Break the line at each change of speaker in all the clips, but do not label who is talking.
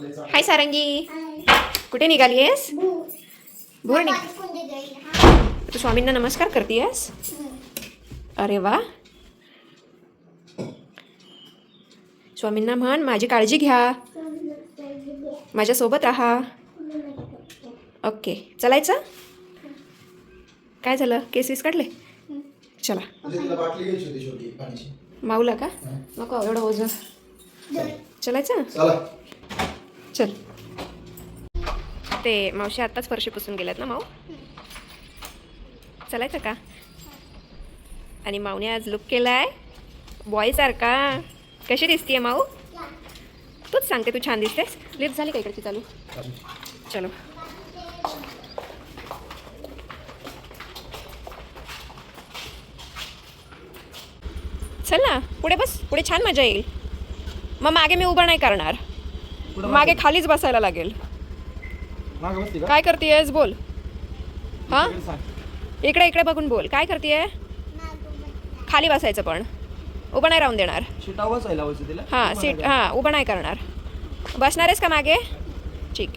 हाय सारंगी, कुठे निघालीयस? भूर निघ. तू स्वामींना नमस्कार करतीयस? अरे वा. स्वामींना म्हण माझी काळजी घ्या, माझ्यासोबत राहा. ओके, चलायचं? काय झालं, केस विस काढले? चला. माऊला का नको एवढं ओझं. चलायचं? चल. ते मावशी आत्ताच फरशी पुसून गेल्यात ना माऊ. चलायचं का? आणि माऊने आज लुक केलाय बॉय सारखा. कशी दिसतीये माऊ? तूच सांगते, तू छान दिसतेस. लिफ्ट झाली का इकडची चालू? चलो. चल ना, पुढे बस. पुढे छान मजा येईल. मग मागे मी उभं नाही करणार, मागे खालीच बसायला लागेल. काय करतेयस बोल. हा, इकडे इकडे बघून बोल. काय करतेय? खाली बसायचं, पण उभं नाही राहून देणार. हां सीट, हां उभं नाही करणार. बसणार आहेस का मागे? ठीक.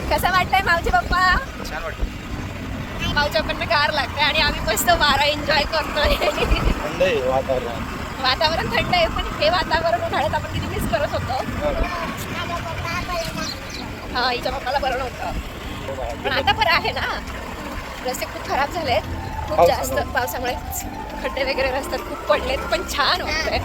कसं वाटतंय मावची पप्पा?
छान वाटतं.
मावच्या पण गार लागते आणि आम्ही मस्त वारा एन्जॉय करतोय.
थंड आहे वातावरण.
वातावरण थंड आहे, पण हे वातावरण उन्हाळ्यात आपण किती मिस करत होतो. हा, हिच्या पप्पाला बरं नव्हतं, पण आता बरं आहे ना. रस्ते खूप खराब झालेत, खूप जास्त पावसामुळे खड्डे वगैरे रस्त्यात खूप पडलेत, पण छान होतंय.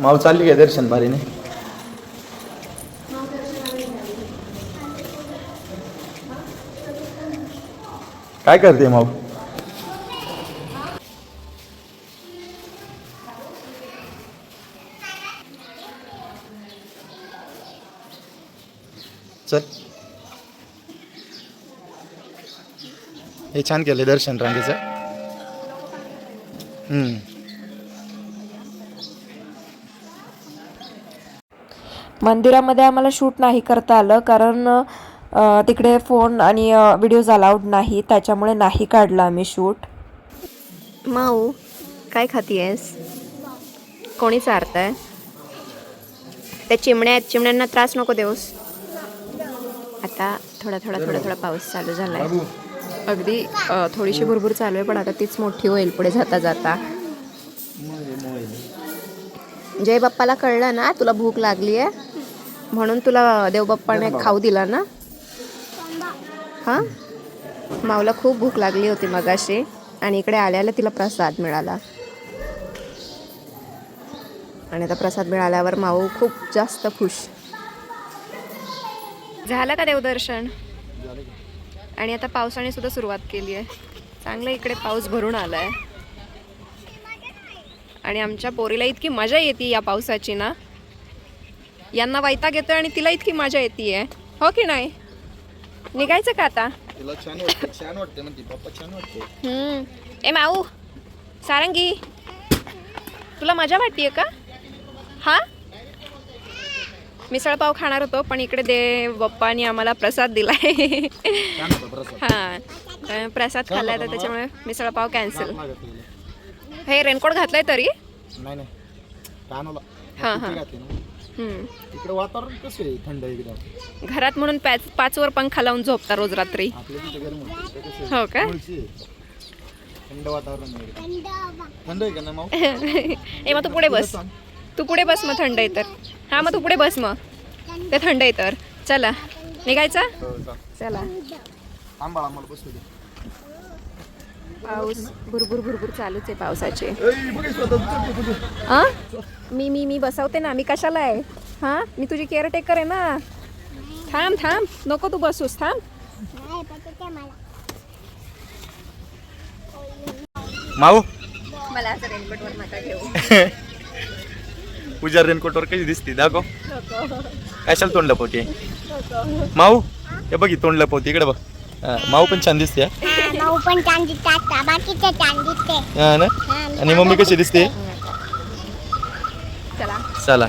माव चालली काय दर्शन बारीने? काय करते माव? चल. हे छान केले दर्शन रांगेचं.
मंदिरामध्ये आम्हाला शूट नाही करता आलं, कारण तिकडे फोन आणि व्हिडिओज अलाउड नाही, त्याच्यामुळे नाही काढला आम्ही शूट. माऊ काय खातीयस? कोणी चारतंय? त्या चिमण्या आहेत, चिमण्यांना त्रास नको देऊस. आता थोडा थोडा थोडा थोडा पाऊस चालू झालाय. अगदी थोडीशी भुरभुर चालू आहे, पण आता तीच मोठी होईल पुढे जाता जाता. जय बाप्पाला कळलं ना तुला भूक लागली आहे, म्हणून तुला देवबाप्पाने खाऊ दिला ना. हां, माऊला खूप भूक लागली होती मगाशी, आणि इकडे आल्याला तिला प्रसाद मिळाला. आणि आता प्रसाद मिळाल्यावर माऊ खूप जास्त खुश झालं. का देवदर्शन? आणि आता पावसाने सुद्धा सुरुवात केली आहे. चांगलं इकडे पाऊस भरून आलाय. आणि आमच्या पोरीला इतकी मजा येते या पावसाची ना, यांना वैताग येतोय आणि तिला इतकी मजा येते, हो की नाही? निघायचं का आता?
तिला छान वाटते म्हणते, पप्पा छान वाटते.
ए माऊ सारंगी, तुला मजा वाटतेय का? हा, मिसळपाव खाणार होतो पण इकडे देव बाप्पानी आम्हाला प्रसाद दिलाय. हा, प्रसाद खाल्लाय तर त्याच्यामुळे मिसळपाव कॅन्सल. हे रेनकोट घातलाय तरी?
नाही
हां हां.
इकडे वातावरण कसं आहे? थंड एकदम.
घरात म्हणून 5 वर पंखा लावून झोपता रोज रात्री. हो का?
थंड वातावरण, थंड आहे का ना माऊ?
ए मग तू पुढे बस, तू पुढे बस मग थंड आहे तर. हा मग तू पुढे बस मग, ते थंड आहे तर. चला निघायचा, चला. पाऊस भुरभुर भुरभुर चालूच आहे पावसाचे. मी बसवते ना, मी कशाला आहे? हा, मी तुझी केअरटेकर आहे ना. थांब थांब, नको तू बसूस, थांब.
माऊ
मला असं रेनकोटवर नका घेऊ.
पूजा रेनकोटवर कशी दिसते दाखव. कशाला तोंड लपवते माऊ? हे बघ तोंड लपवते, इकडे बघ. माऊ पण छान दिसते.
माऊ पण छान दिसतात, बाकीचे छान दिसते.
हा ना. आणि मम्मी कशी दिसते? चला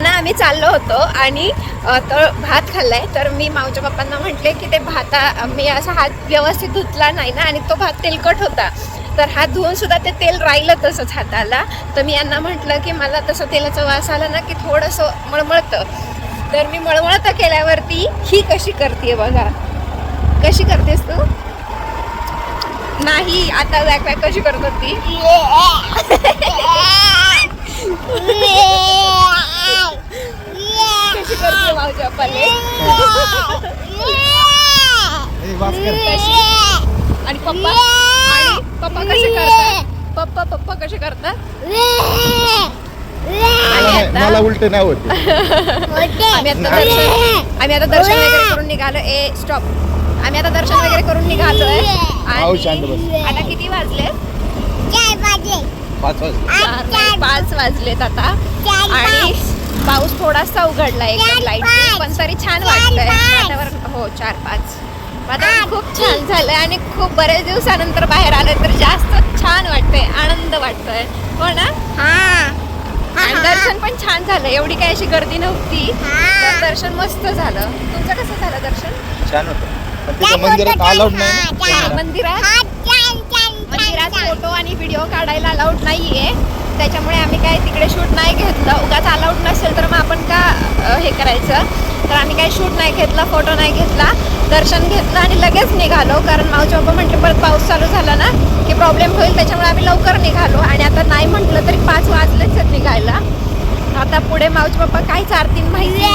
ना, आम्ही चाललो होतो आणि तर भात खाल्लाय. तर मी माऊच्या पप्पांना म्हटले की ते मी असा हात व्यवस्थित धुतला नाही ना, आणि तो भात तेलकट होता. तर हात धुवून सुद्धा ते तेल राहिलं तसंच हाताला. तर मी यांना म्हटलं की मला तसं तेलाचा वास आला ना की थोडंसं मळमळतं. तर मी मळमळतं केल्यावरती ही कशी करते बघा. कशी करतेस तू? नाही, आता वॅक वॅक कशी करत होती? कशी करते माऊच्या पप्पाले? आणि पप्पा कसे करतात? पप्पा कसे करतात?
मला उलट नाही होत.
आम्ही आता दर्शन वगैरे करून निघालो. स्टॉप. आम्ही आता दर्शन वगैरे करून निघालोय. आता किती वाजले? 5 वाजलेत आता. आणि पाऊस थोडासा उघडलाय एकदम लाईट, पण तरी छान वाटतंय वातावरण. हो 4-5 वातावरण खूप छान झालंय आणि खूप बरेच दिवसानंतर बाहेर आलं तर जास्त छान वाटतंय, आनंद वाटतोय. हो ना? आणि दर्शन पण छान झालं, एवढी काही अशी गर्दी नव्हती. तर दर्शन मस्त झालं. तुमचं कसं झालं दर्शन?
छान होतं. मंदिरात अलाउड नाही.
मंदिरात फोटो आणि व्हिडिओ काढायला अलाउड नाहीये, त्याच्यामुळे आम्ही काय तिकडे शूट नाही घेतलं. उगाच अलाउड नसेल तर मग आपण का हे करायचं. तर आम्ही काही शूट नाही घेतला, फोटो नाही घेतला, दर्शन घेतलं आणि लगेच निघालो. कारण माऊचे पप्पा म्हटले परत पाऊस चालू झाला ना की प्रॉब्लेम होईल, त्याच्यामुळे आम्ही लवकर निघालो. आणि आता नाही म्हटलं तरी 5 वाजलेच निघायला. आता पुढे माऊचे पप्पा काय चारतील माहिती नाही,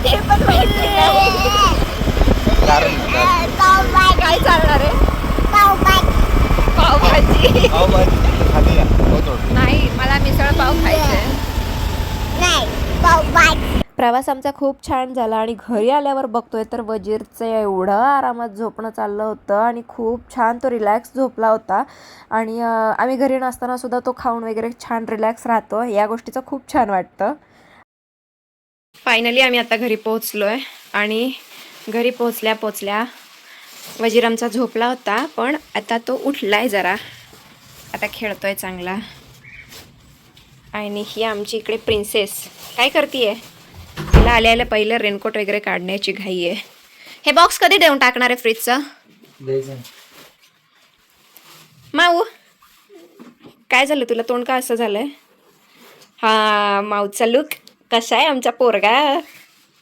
ते पण माहिती नाही. काय चालणार आहे? पावभाजी. नाही, मला मिसळ पाव खायचंय. प्रवास आमचा खूप छान झाला आणि घरी आल्यावर बघतोय तर वजीरचं एवढं आरामात झोपणं चाललं होतं आणि खूप छान तो रिलॅक्स झोपला होता. आणि आम्ही घरी नसताना सुद्धा तो खाऊन वगैरे छान रिलॅक्स राहतो. या गोष्टीचं खूप छान वाटतं. फायनली आम्ही आता घरी पोहोचलोय आणि घरी पोहोचल्या वजीर आमचा झोपला होता, पण आता तो उठलाय जरा, आता खेळतोय चांगला. आणि ही आमची इकडे प्रिन्सेस काय करतीये? तिला आल्या पहिलं रेनकोट वगैरे काढण्याची घाई आहे. हे बॉक्स कधी देऊन टाकणार आहे फ्रीजचं? माऊ काय झालं तुला? तोंड का असं झालंय? हा, माऊचा लुक कसा आहे आमचा पोरगा?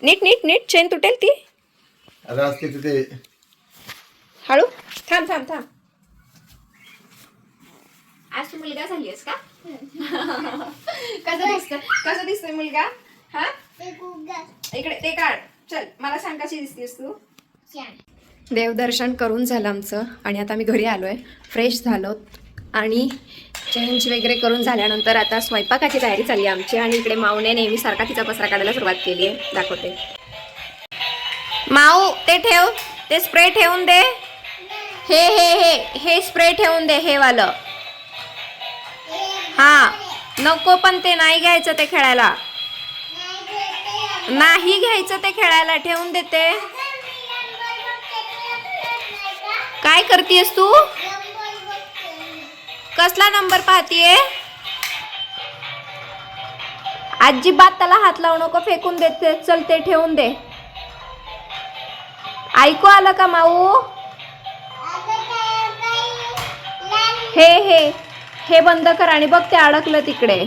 नीट नीट नीट, चेन तुटेल ती. हळू. थांब. आज तू मुलगा झालीस का? कसं दिसतोय मुलगा? हा, इकडे ते काढ. चल, मला सांग कशी दिसतेस तू? देवदर्शन करून झालं आमचं आणि आता आम्ही घरी आलोय, फ्रेश झालो आणि चेंज वगैरे करून झाल्यानंतर आता स्वयंपाकाची तयारी चालली आमची. आणि इकडे माऊने नेहमीसारखा तिचा पसरा काढायला सुरुवात केली आहे. दाखवते. माऊ ते ठेव, ते स्प्रे ठेवून दे. हे स्प्रे ठेवून दे, हे वालं. हा नको, पण ते नाही घ्यायचं ते खेळायला. नाही घ्यायचं ते खेळायला, ठेवून देते. काय करतेस तू? कसला नंबर पाहतीये? अजिबात त्याला हात लावू नको, फेकून देते. चल ते ठेवून दे. ऐकू आलं का माऊ? हे बंद कर आणि बघ ते अडकलं तिकडे.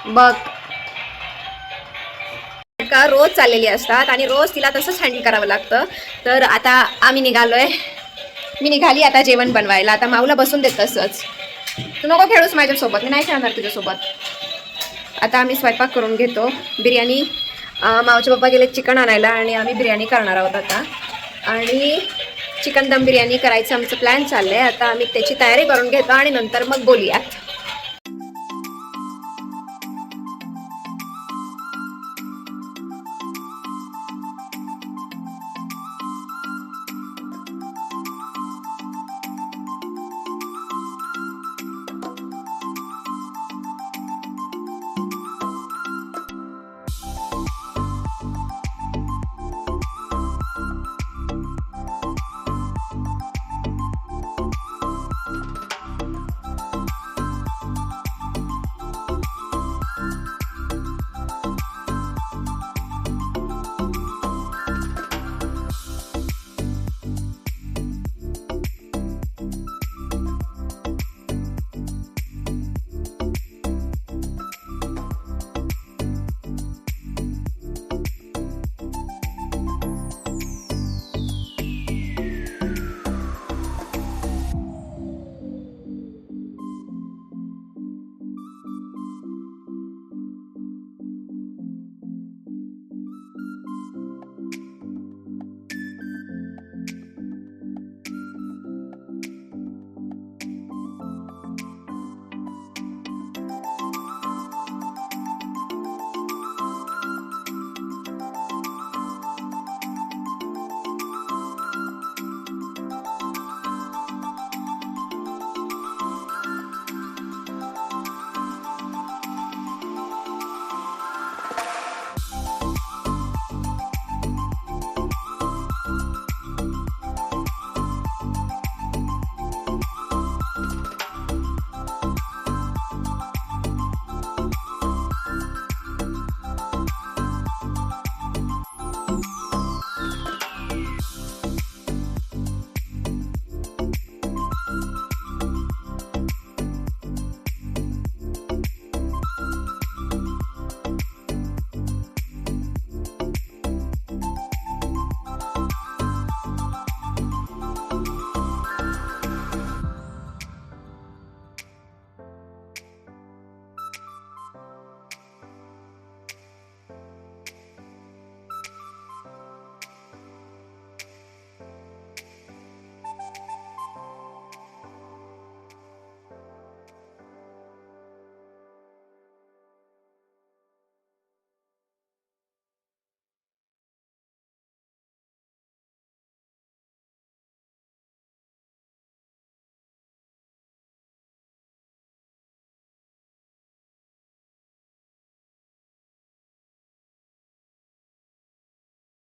बघ का रोज चाललेली असतात आणि रोज तिला तसंच हँडल करावं लागतं. तर आता आम्ही निघालोय. मी निघाली आता जेवण बनवायला. आता माऊला बसून देत तसंच. तू नको खेळूस माझ्यासोबत, मी नाही खेळणार तुझ्यासोबत. आता आम्ही स्वयंपाक करून घेतो. बिर्याणी माऊचे पप्पा गेले चिकन आणायला आणि आम्ही बिर्याणी करणार आहोत आता. आणि चिकन दम बिर्याणी करायचं आमचं प्लॅन चाललंय. आता आम्ही त्याची तयारी करून घेतो आणि नंतर मग बोलूया.